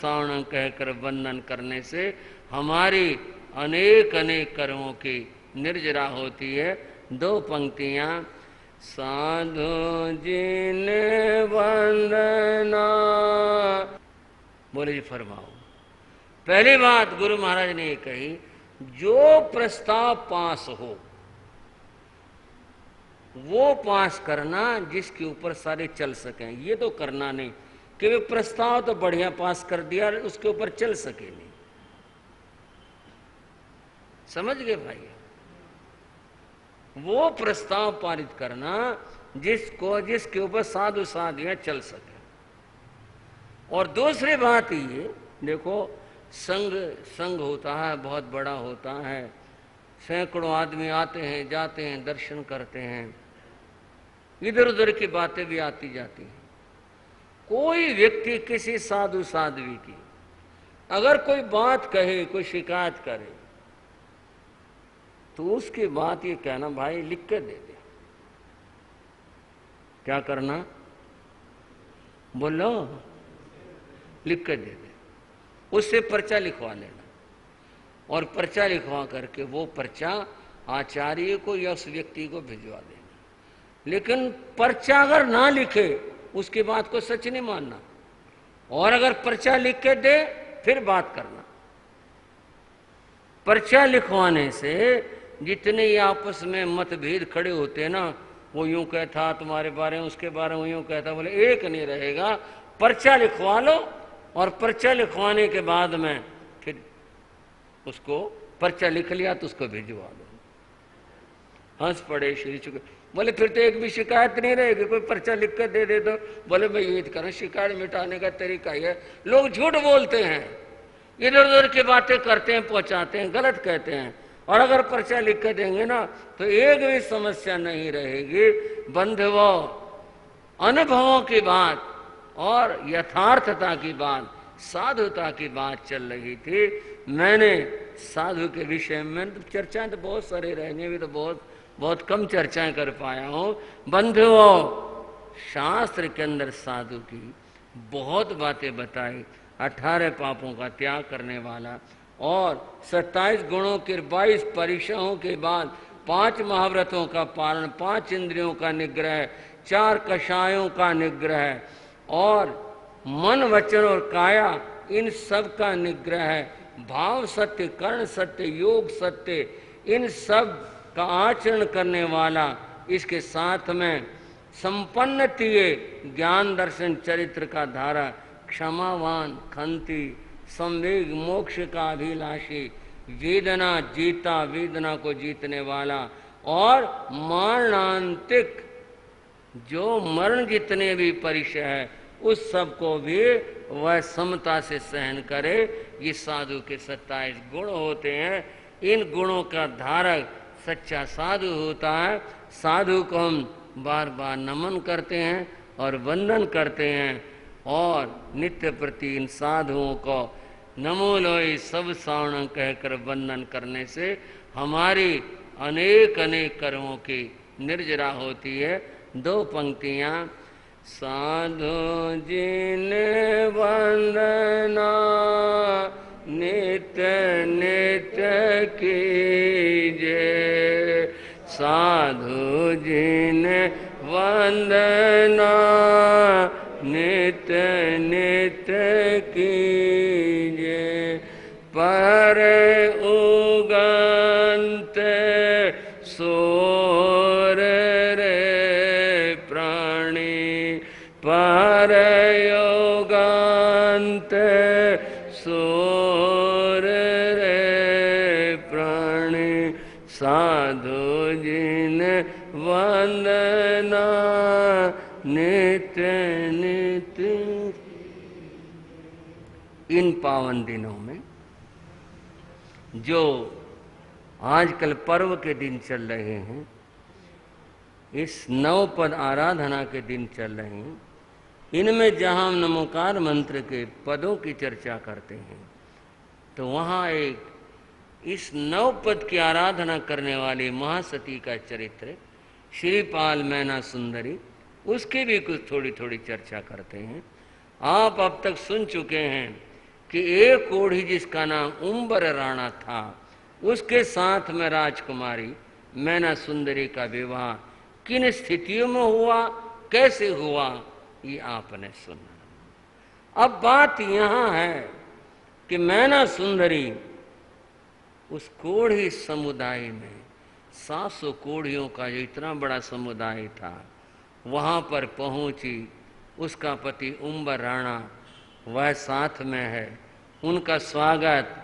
सावण कहकर वंदन करने से हमारी अनेक अनेक कर्मों की निर्जरा होती है। दो पंक्तियां। साधु जिन वंदना, बोले जी फरमाओ। पहली बात गुरु महाराज ने ये कही, जो प्रस्ताव पास हो वो पास करना जिसके ऊपर सारे चल सकें। ये तो करना नहीं कि वे प्रस्ताव तो बढ़िया पास कर दिया, उसके ऊपर चल सके नहीं। समझ गए भाई? वो प्रस्ताव पारित करना जिसके ऊपर साधु साधियां चल सके। और दूसरी बात ये देखो, संघ होता है, बहुत बड़ा होता है, सैकड़ों आदमी आते हैं जाते हैं, दर्शन करते हैं, इधर उधर की बातें भी आती जाती हैं। कोई व्यक्ति किसी साधु साध्वी की अगर कोई बात कहे, कोई शिकायत करे, तो उसकी बात ये कहना, भाई लिख के दे दे। क्या करना? बोलो, लिख के दे दे। उससे पर्चा लिखवा लेना, और पर्चा लिखवा करके वो पर्चा आचार्य को या उस व्यक्ति को भिजवा देना। लेकिन पर्चा अगर ना लिखे, उसकी बात को सच नहीं मानना, और अगर पर्चा लिख के दे फिर बात करना। पर्चा लिखवाने से जितने ही आपस में मतभेद खड़े होते हैं ना, वो यूं कहता तुम्हारे बारे में, उसके बारे में यूं कहता, बोले एक नहीं रहेगा। पर्चा लिखवा लो, और पर्चा लिखवाने के बाद में फिर उसको पर्चा लिख लिया तो उसको भिजवा दो। हंस पड़े श्री चुके, बोले फिर तो एक भी शिकायत नहीं रहेगी, कोई पर्चा लिख कर दे दो। बोले मैं ये करूं, शिकायत मिटाने का तरीका ही है। लोग झूठ बोलते हैं, इधर उधर की बातें करते हैं, पहुंचाते हैं, गलत कहते हैं। और अगर पर्चा लिख कर देंगे ना तो एक भी समस्या नहीं रहेगी। बंधुओं, अनुभवों की बात और यथार्थता की बात, साधुता की बात चल रही थी। मैंने साधु के विषय में चर्चाएं तो बहुत सारे रहेंगे, भी तो बहुत कम चर्चाएं कर पाया हूं। बंधुओं, शास्त्र के अंदर साधु की बहुत बातें बताई। 18 पापों का त्याग करने वाला, और 27 गुणों के 22 परीक्षाओं के बाद 5 महाव्रतों का पालन, 5 इंद्रियों का निग्रह, 4 कषायों का निग्रह, और मन वचन और काया, इन सब का निग्रह है। भाव सत्य, कर्ण सत्य, योग सत्य, इन सब का आचरण करने वाला, इसके साथ में संपन्न किए ज्ञान दर्शन चरित्र का धारा, क्षमावान, खंती, संवेग, मोक्ष का अभिलाषी, वेदना जीता, वेदना को जीतने वाला, और मरणांतिक, जो मरण जितने भी परिचय है उस सब को भी वह समता से सहन करे। ये साधु के 27 गुण होते हैं। इन गुणों का धारक सच्चा साधु होता है। साधु को हम बार बार नमन करते हैं और वंदन करते हैं, और नित्य प्रति इन साधुओं को नमो लोई सब सावण कहकर वंदन करने से हमारी अनेक अनेक कर्मों की निर्जरा होती है। 2 पंक्तियां। साधु जिन वंदना नित्य नित्य कीजे, साधु जिन वंदना नित्य नित्य कीजे, पर उगंत सोर रे प्राणी, पर योगांत सोर रे प्राणी, साधु जिन वंदना नित्य नित्य। इन पावन दिनों में जो आजकल पर्व के दिन चल रहे हैं, इस नवपद आराधना के दिन चल रहे हैं, इनमें जहाँ हम नमोकार मंत्र के पदों की चर्चा करते हैं, तो वहाँ एक इस नवपद की आराधना करने वाली महासती का चरित्र श्रीपाल मैना सुंदरी, उसकी भी कुछ थोड़ी थोड़ी चर्चा करते हैं। आप अब तक सुन चुके हैं कि एक कोढ़ी जिसका नाम उम्बर राणा था, उसके साथ में राजकुमारी मैना सुंदरी का विवाह किन स्थितियों में हुआ, कैसे हुआ, ये आपने सुना। अब बात यहां है कि मैना सुंदरी उस कोढ़ी समुदाय में 700 कोढ़ियों का जो इतना बड़ा समुदाय था वहां पर पहुंची। उसका पति उम्बर राणा वह साथ में है। उनका स्वागत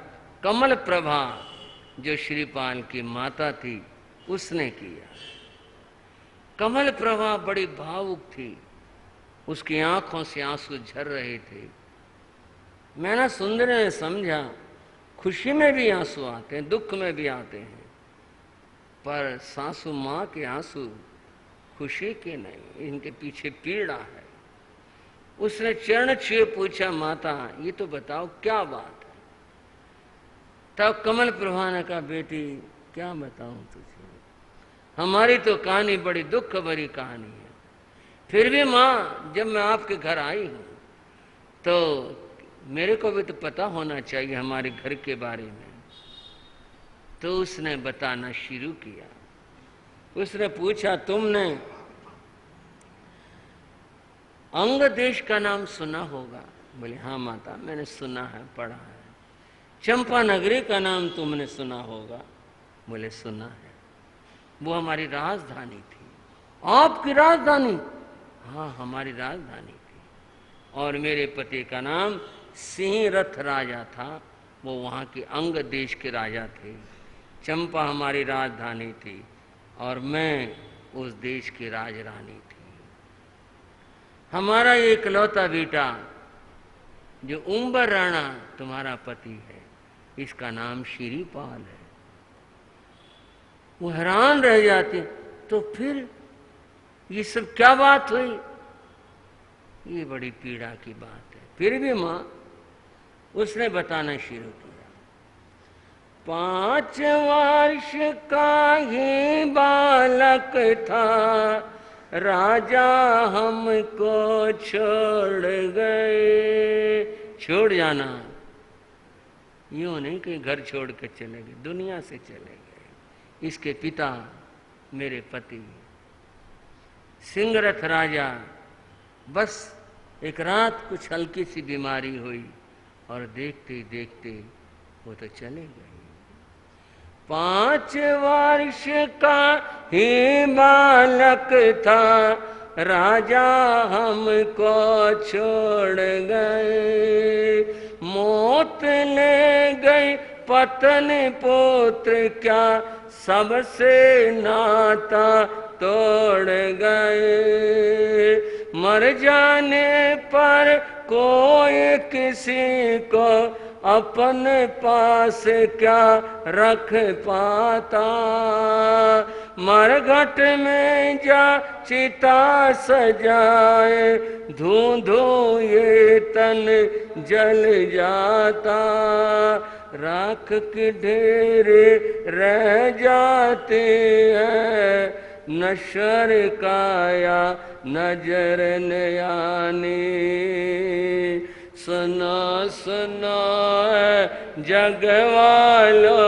कमल प्रभा जो श्रीपाल की माता थी उसने किया। कमल प्रभा बड़ी भावुक थी, उसकी आंखों से आंसू झर रहे थे। मैना सुंदरी ने समझा खुशी में भी आंसू आते हैं, दुख में भी आते हैं, पर सासू माँ के आंसू खुशी के नहीं, इनके पीछे पीड़ा है। उसने चरण छुए पूछा, माता ये तो बताओ क्या बात है। तब कमल प्रभा ने कहा, बेटी क्या बताऊं तुझे, हमारी तो कहानी बड़ी दुख भरी कहानी है। फिर भी माँ जब मैं आपके घर आई हूं तो मेरे को भी तो पता होना चाहिए हमारे घर के बारे में। तो उसने बताना शुरू किया। उसने पूछा, तुमने अंग देश का नाम सुना होगा? बोले हाँ माता मैंने सुना है, पढ़ा है। चंपा नगरी का नाम तुमने सुना होगा? बोले सुना है, वो हमारी राजधानी थी। आपकी राजधानी? हाँ हमारी राजधानी थी। और मेरे पति का नाम सिंह रथ राजा था, वो वहाँ के अंग देश के राजा थे। चंपा हमारी राजधानी थी और मैं उस देश की राजरानी थी। हमारा ये इकलौता बेटा जो उम्बर राणा तुम्हारा पति है, इसका नाम श्रीपाल है। वो हैरान रह जाते, तो फिर ये सब क्या बात हुई? ये बड़ी पीड़ा की बात है। फिर भी माँ उसने बताना शुरू किया। 5 वर्ष का ही बालक था, राजा हमको छोड़ गए। छोड़ जाना यूं नहीं कि घर छोड़ के चले गए, दुनिया से चले गए। इसके पिता मेरे पति सिंहरथ राजा, बस एक रात कुछ हल्की सी बीमारी हुई और देखते ही देखते वो तो चले गए। 5 वर्ष का ही बालक था, राजा हमको छोड़ गए। मौत ले गई पत्नी पुत्र, क्या सबसे नाता तोड़ गए। मर जाने पर कोई किसी को अपने पास क्या रख पाता। मरघट में जा चिता सजाए, धूं धूं ये तन जल जाता। राख के ढेरे रह जाते हैं, नश्वर काया नजर न आने। सुनो सुनो जग वालो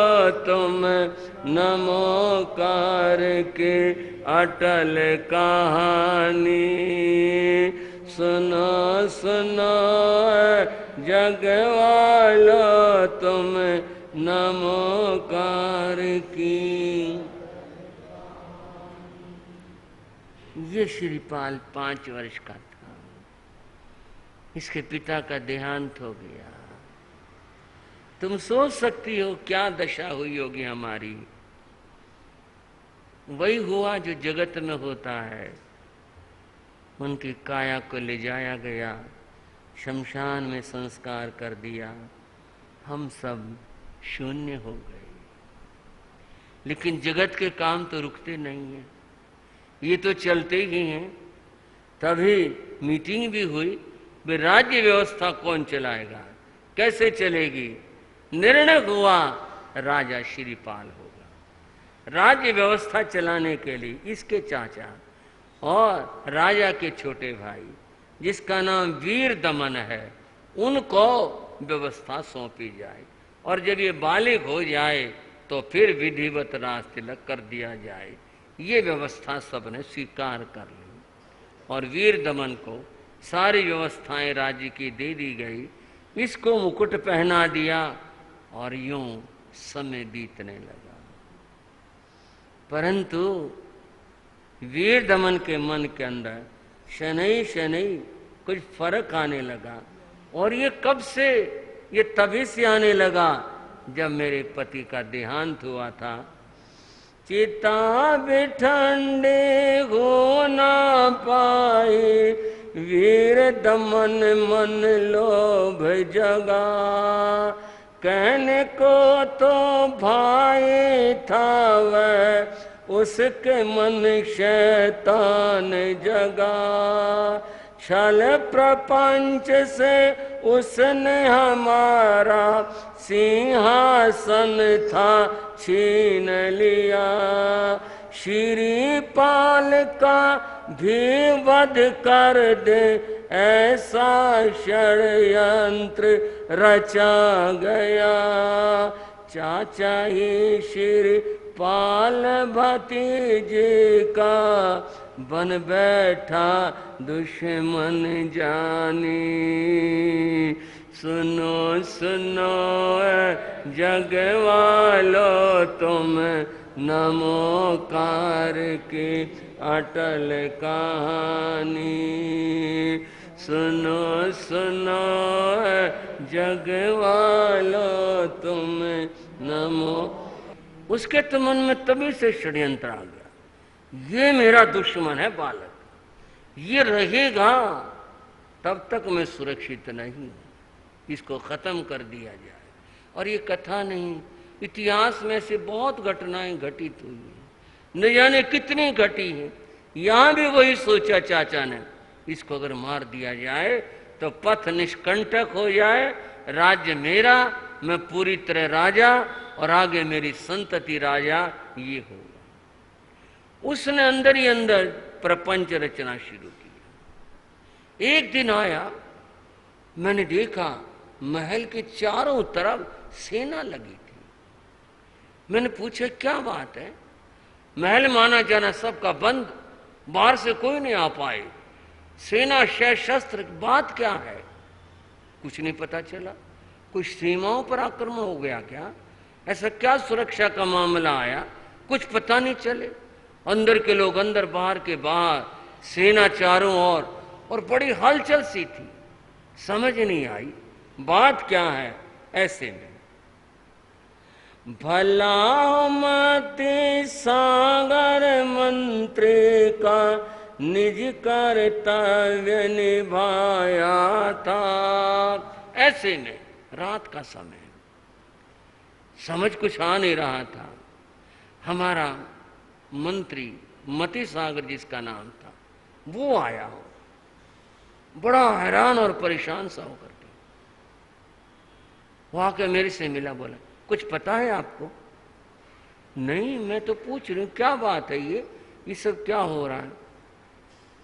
तुम, नमोकार के अटल कहानी। सुनो सुनो जग वालो तुम, नमोकार की। ये श्रीपाल 5 वर्ष का था। इसके पिता का देहांत हो गया। तुम सोच सकती हो क्या दशा हुई होगी हमारी। वही हुआ जो जगत में होता है। उनकी काया को ले जाया गया, शमशान में संस्कार कर दिया, हम सब शून्य हो गए। लेकिन जगत के काम तो रुकते नहीं हैं, ये तो चलते ही हैं। तभी मीटिंग भी हुई, वे राज्य व्यवस्था कौन चलाएगा, कैसे चलेगी। निर्णय हुआ राजा श्रीपाल होगा। राज्य व्यवस्था चलाने के लिए इसके चाचा और राजा के छोटे भाई जिसका नाम वीर दमन है, उनको व्यवस्था सौंपी जाए, और जब ये बालिग हो जाए तो फिर विधिवत राज तिलक कर दिया जाए। ये व्यवस्था सबने स्वीकार कर ली और वीर दमन को सारी व्यवस्थाएं राज्य की दे दी गई। इसको मुकुट पहना दिया और यूं समय बीतने लगा। परंतु वीर दमन के मन के अंदर शनई शनई कुछ फर्क आने लगा। और ये कब से? ये तभी से आने लगा जब मेरे पति का देहांत हुआ था। चिता बिठंडे हो ना पाए, वीर दमन मन लोभ जगा। कहने को तो भाई था वह, उसके मन शैतान जगा। छल प्रपंच से उसने हमारा सिंहासन था छीन लिया। श्रीपाल का भी वध कर दे, ऐसा षड्यंत्र रचा गया। चाचा ही श्रीपाल भतीजे का, बन बैठा दुश्मन जानी। सुनो सुनो जग वालो तुम, नमोकार की अटल कहानी। सुनो सुनो जग वालो तुम, नमो। उसके तो मन में तभी से षड्यंत्र आ गया, ये मेरा दुश्मन है बालक, ये रहेगा तब तक मैं सुरक्षित नहीं, इसको खत्म कर दिया जाए। और ये कथा नहीं, इतिहास में से बहुत घटनाएं घटित हुई हैं, न जाने कितनी घटी हैं। यहां भी वही सोचा चाचा ने, इसको अगर मार दिया जाए तो पथ निष्कंटक हो जाए, राज्य मेरा, मैं पूरी तरह राजा और आगे मेरी संतति राजा, ये होगा। उसने अंदर ही अंदर प्रपंच रचना शुरू की। एक दिन आया, मैंने देखा महल के चारों तरफ सेना लगी थी। मैंने पूछा क्या बात है? महल माना जाना सबका बंद, बाहर से कोई नहीं आ पाए, सेना शस्त्र, बात क्या है? कुछ नहीं पता चला। कुछ सीमाओं पर आक्रमण हो गया क्या? ऐसा क्या सुरक्षा का मामला आया? कुछ पता नहीं चले। अंदर के लोग अंदर, बाहर के बाहर, सेना चारों ओर, और बड़ी हलचल सी थी। समझ नहीं आई बात क्या है। ऐसे में भला मति सागर मंत्री का निज कर्तव्य निभाया था। ऐसे में रात का समय, समझ कुछ आ नहीं रहा था। हमारा मंत्री मति सागर जिसका नाम था, वो आया हो, बड़ा हैरान और परेशान सा होकर के वो आके मेरे से मिला, बोला कुछ पता है आपको? नहीं, मैं तो पूछ रही हूँ क्या बात है, ये सब क्या हो रहा है?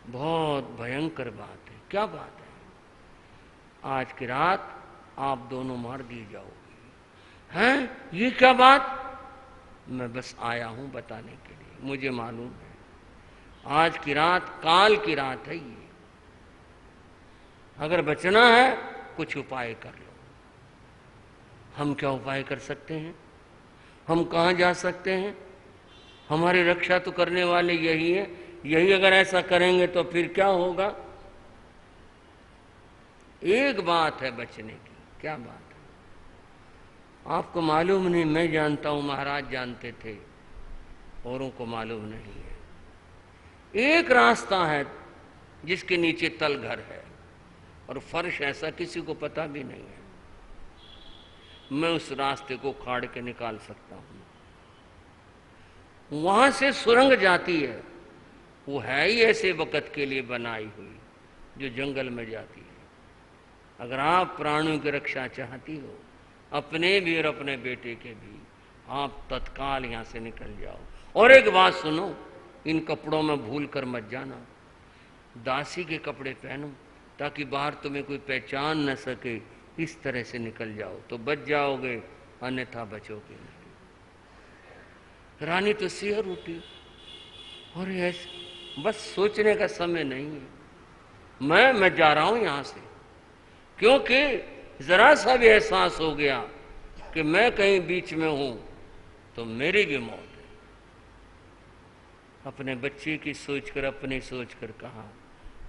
बहुत भयंकर बात है। क्या बात है? आज की रात आप दोनों मार दिए जाओगे। हैं? ये क्या बात? मैं बस आया हूं बताने के लिए, मुझे मालूम है आज की रात काल की रात है। ये अगर बचना है कुछ उपाय कर लो। हम क्या उपाय कर सकते हैं? हम कहाँ जा सकते हैं? हमारी रक्षा तो करने वाले यही है। यही अगर ऐसा करेंगे तो फिर क्या होगा? एक बात है बचने की। क्या बात है? आपको मालूम नहीं, मैं जानता हूं, महाराज जानते थे, औरों को मालूम नहीं है। एक रास्ता है जिसके नीचे तल घर है और फर्श ऐसा किसी को पता भी नहीं है। मैं उस रास्ते को खाड़ के निकाल सकता हूं। वहां से सुरंग जाती है, वो है ही ऐसे वक्त के लिए बनाई हुई, जो जंगल में जाती है। अगर आप प्राणियों की रक्षा चाहती हो, अपने भी और अपने बेटे के भी, आप तत्काल यहां से निकल जाओ। और एक बात सुनो, इन कपड़ों में भूल कर मत जाना। दासी के कपड़े पहनो ताकि बाहर तुम्हें कोई पहचान न सके इस तरह से निकल जाओ तो बच जाओगे, अन्यथा बचोगे नहीं। रानी तो सिहर उठी और ऐसे बस सोचने का समय नहीं है, मैं जा रहा हूं यहां से, क्योंकि जरा सा भी एहसास हो गया कि मैं कहीं बीच में हूं तो मेरी भी मौत है। अपने बच्चे की सोचकर, अपनी सोचकर कहा,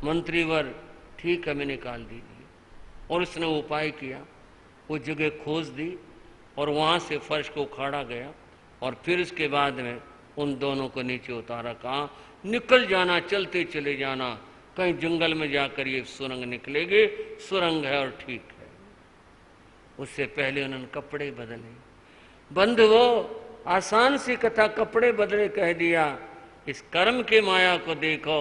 मंत्रीवर ठीक है, मैं निकाल दीजिए। और उसने उपाय किया, वो जगह खोज दी और वहां से फर्श को उखाड़ा गया और फिर उसके बाद में उन दोनों को नीचे उतारा। कहा निकल जाना, चलते चले जाना, कहीं जंगल में जाकर ये सुरंग निकलेगी, सुरंग है और ठीक है। उससे पहले उन्होंने कपड़े बदले। बंधुओ, आसान सी कथा, कपड़े बदले कह दिया। इस कर्म की माया को देखो,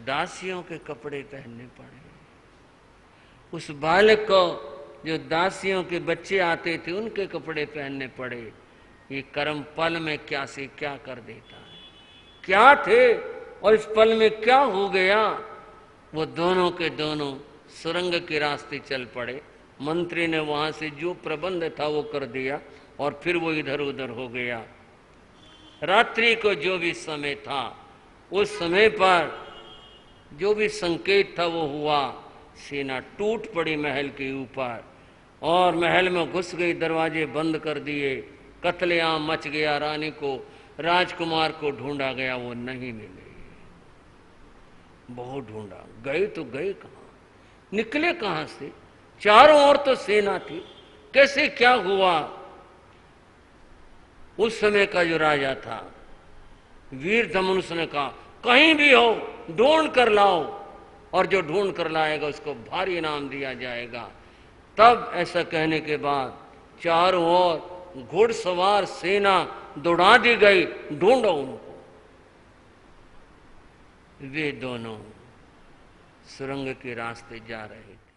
दासियों के कपड़े पहनने पड़े। उस बालक को जो दासियों के बच्चे आते थे उनके कपड़े पहनने पड़े। ये कर्म पल में क्या से क्या कर देता है। क्या थे और इस पल में क्या हो गया। वो दोनों के दोनों सुरंग के रास्ते चल पड़े। मंत्री ने वहां से जो प्रबंध था वो कर दिया और फिर वो इधर उधर हो गया। रात्रि को जो भी समय था, उस समय पर जो भी संकेत था वो हुआ। सेना टूट पड़ी महल के ऊपर और महल में घुस गई, दरवाजे बंद कर दिए। कत्लेआम मच गया। रानी को, राजकुमार को ढूंढा गया, वो नहीं मिले। बहुत ढूंढा, गए तो गए कहां, निकले कहां से। चारों ओर तो सेना थी, कैसे क्या हुआ। उस समय का जो राजा था वीर धनुष ने कहा कहीं भी हो ढूंढ कर लाओ, और जो ढूंढ कर लाएगा उसको भारी इनाम दिया जाएगा। तब ऐसा कहने के बाद चारों ओर घुड़सवार सेना दौड़ा दी गई, ढूंढो उनको। वे दोनों सुरंग के रास्ते जा रहे थे।